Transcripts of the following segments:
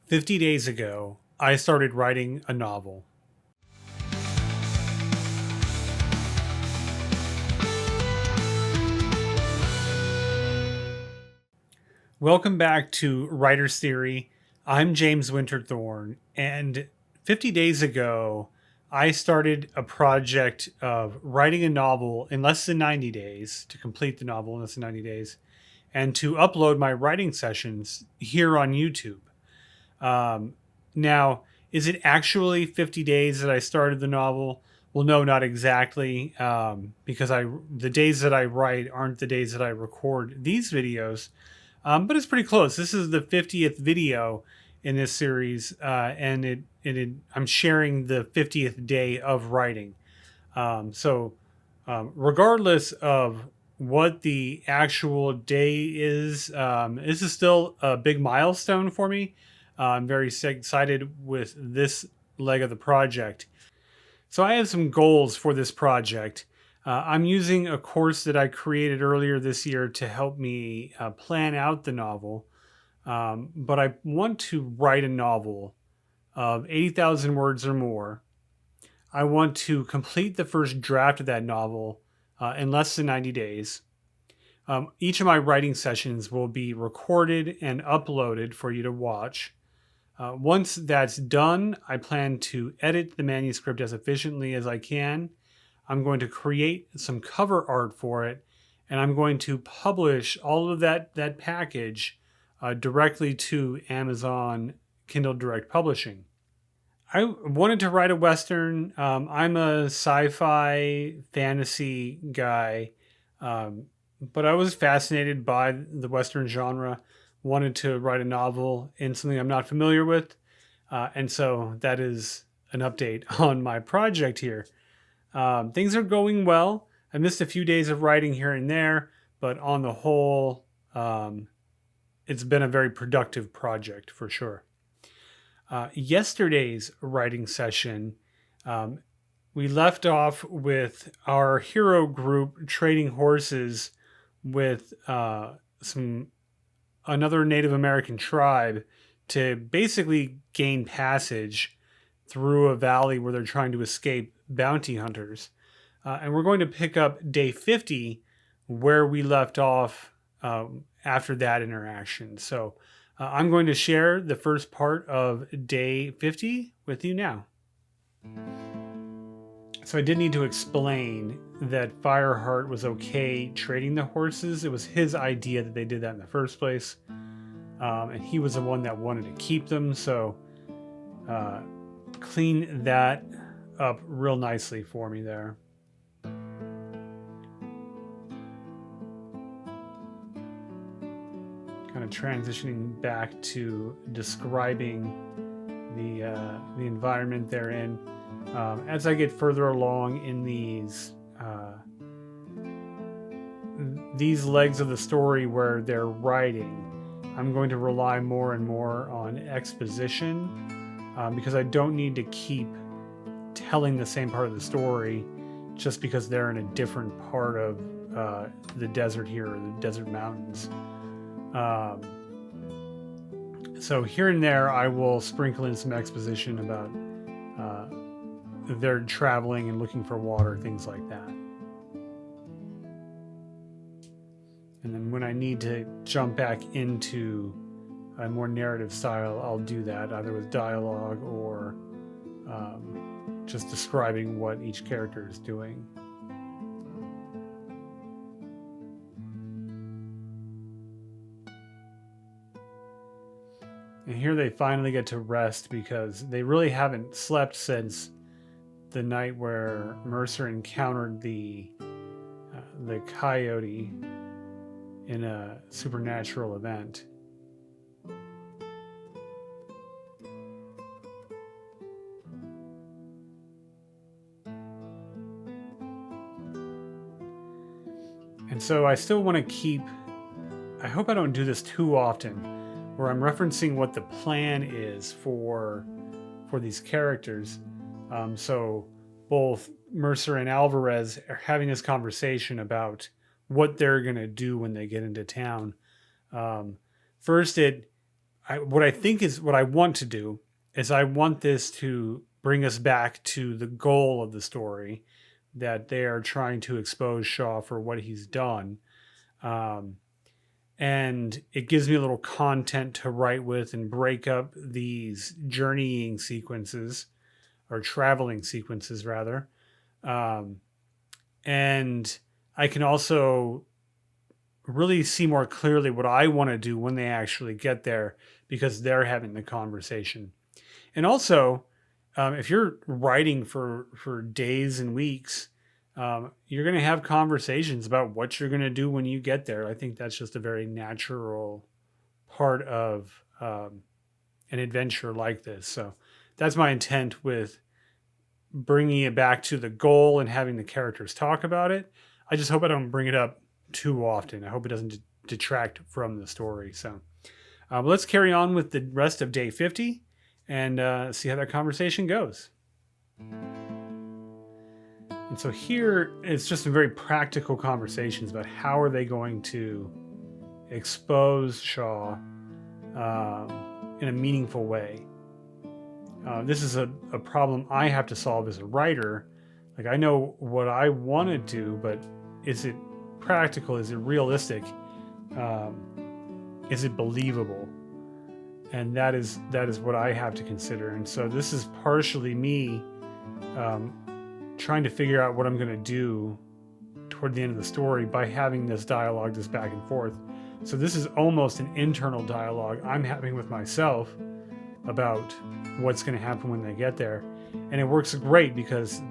50 days ago, I started writing a novel. Welcome back to Writer's Theory. I'm James Winterthorne, and 50 days ago, I started a project of writing a novel in less than 90 days, to complete the novel in less than 90 days, and to upload my writing sessions here on YouTube. Um, Now, is it actually 50 days that I started the novel? Well, no, not exactly, because the days that I write aren't the days that I record these videos, but it's pretty close. This is the 50th video in this series, and I'm sharing the 50th day of writing. Regardless of what the actual day is, this is still a big milestone for me. I'm very excited with this leg of the project. So I have some goals for this project. I'm using a course that I created earlier this year to help me plan out the novel. But I want to write a novel of 80,000 words or more. I want to complete the first draft of that novel in less than 90 days. Each of my writing sessions will be recorded and uploaded for you to watch. Once that's done, I plan to edit the manuscript as efficiently as I can. I'm going to create some cover art for it, and I'm going to publish all of that package directly to Amazon Kindle Direct Publishing. I wanted to write a Western. I'm a sci-fi fantasy guy, but I was fascinated by the Western genre, wanted to write a novel in something I'm not familiar with. And so that is an update on my project here. Things are going well. I missed a few days of writing here and there, but on the whole, it's been a very productive project for sure. Yesterday's writing session, we left off with our hero group trading horses with another Native American tribe to basically gain passage through a valley where they're trying to escape bounty hunters. And we're going to pick up day 50 where we left off after that interaction. So I'm going to share the first part of day 50 with you now. So I did need to explain that Fireheart was okay trading the horses. It was his idea that they did that in the first place. And he was the one that wanted to keep them. So clean that up real nicely for me there. Kind of transitioning back to describing the environment they're in. As I get further along in these legs of the story where they're writing, I'm going to rely more and more on exposition because I don't need to keep telling the same part of the story just because they're in a different part of the desert here, or the desert mountains. So here and there, I will sprinkle in some exposition about they're traveling and looking for water, things like that. And then when I need to jump back into a more narrative style, I'll do that either with dialogue or just describing what each character is doing. And here they finally get to rest because they really haven't slept since the night where Mercer encountered the coyote in a supernatural event. And so I still want to keep, I hope I don't do this too often, where I'm referencing what the plan is for these characters. So both Mercer and Alvarez are having this conversation about what they're going to do when they get into town. First, what I think is what I want to do is I want this to bring us back to the goal of the story, that they are trying to expose Shaw for what he's done. Um, and it gives me a little content to write with and break up these journeying sequences, or traveling sequences rather. Um, and I can also really see more clearly what I want to do when they actually get there, because they're having the conversation. And also, if you're writing for days and weeks, you're going to have conversations about what you're going to do when you get there. I think that's just a very natural part of an adventure like this. So that's my intent with bringing it back to the goal and having the characters talk about it. I just hope I don't bring it up too often. I hope it doesn't detract from the story. So let's carry on with the rest of day 50 and see how that conversation goes. And so here it's just some very practical conversations about how are they going to expose Shaw in a meaningful way. This is a problem I have to solve as a writer. Like, I know what I want to do, but is it practical? Is it realistic? Is it believable? And that is what I have to consider. And so this is partially me trying to figure out what I'm going to do toward the end of the story by having this dialogue, this back and forth. So this is almost an internal dialogue I'm having with myself about what's going to happen when they get there. And it works great because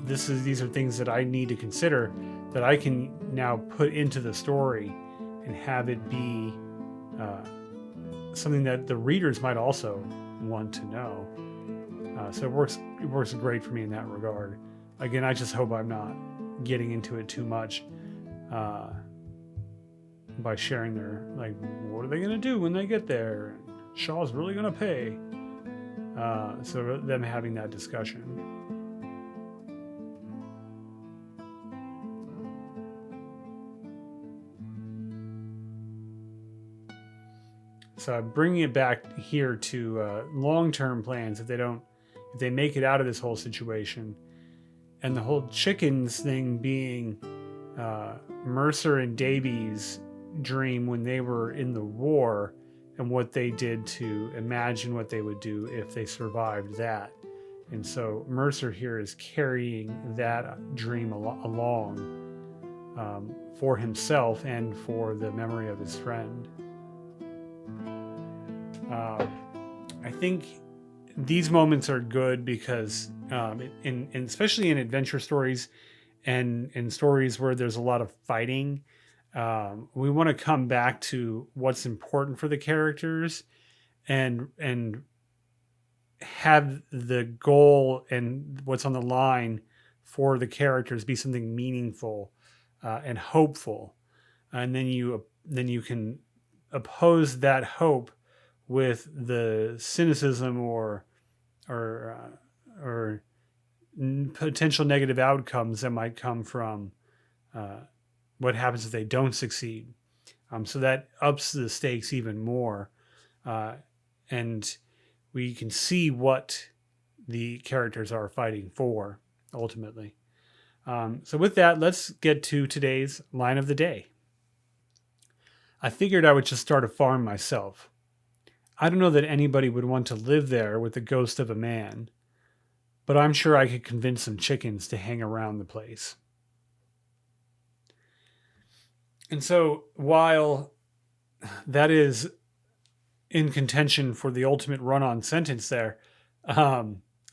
these are things that I need to consider, that I can now put into the story and have it be something that the readers might also want to know. So it works great for me in that regard. Again, I just hope I'm not getting into it too much by sharing their, like, what are they going to do when they get there? Shaw's really going to pay. So them having that discussion. So I'm bringing it back here to long-term plans. If they make it out of this whole situation, and the whole chickens thing being Mercer and Davy's dream when they were in the war, and what they did to imagine what they would do if they survived that. And so Mercer here is carrying that dream along for himself and for the memory of his friend. I think these moments are good because especially in adventure stories and stories where there's a lot of fighting, we want to come back to what's important for the characters and have the goal and what's on the line for the characters be something meaningful and hopeful. And then you can oppose that hope with the cynicism or potential negative outcomes that might come from what happens if they don't succeed. So that ups the stakes even more. And we can see what the characters are fighting for, ultimately. So with that, let's get to today's line of the day. I figured I would just start a farm myself. I don't know that anybody would want to live there with the ghost of a man, but I'm sure I could convince some chickens to hang around the place. And so while that is in contention for the ultimate run-on sentence there, I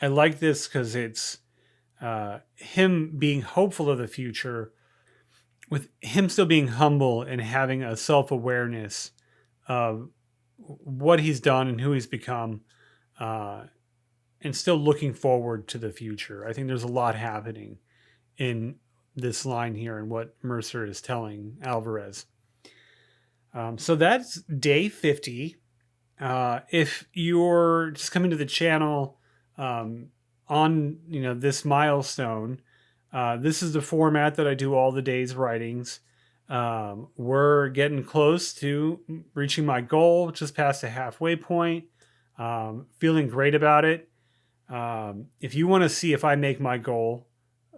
like this because it's him being hopeful of the future with him still being humble and having a self-awareness of what he's done and who he's become, and still looking forward to the future. I think there's a lot happening in this line here and what Mercer is telling Alvarez. So that's day 50. If you're just coming to the channel on this milestone, this is the format that I do all the day's writings. We're getting close to reaching my goal, just past the halfway point. Feeling great about it. If you want to see if I make my goal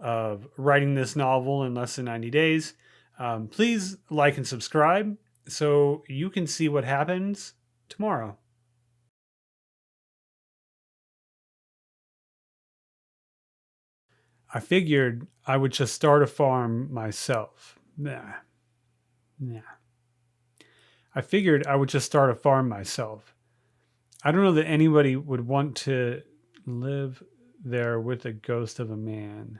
of writing this novel in less than 90 days, please like and subscribe so you can see what happens tomorrow. I figured I would just start a farm myself. Nah. I figured I would just start a farm myself. I don't know that anybody would want to live there with a ghost of a man,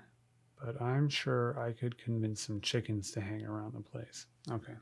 but I'm sure I could convince some chickens to hang around the place. Okay.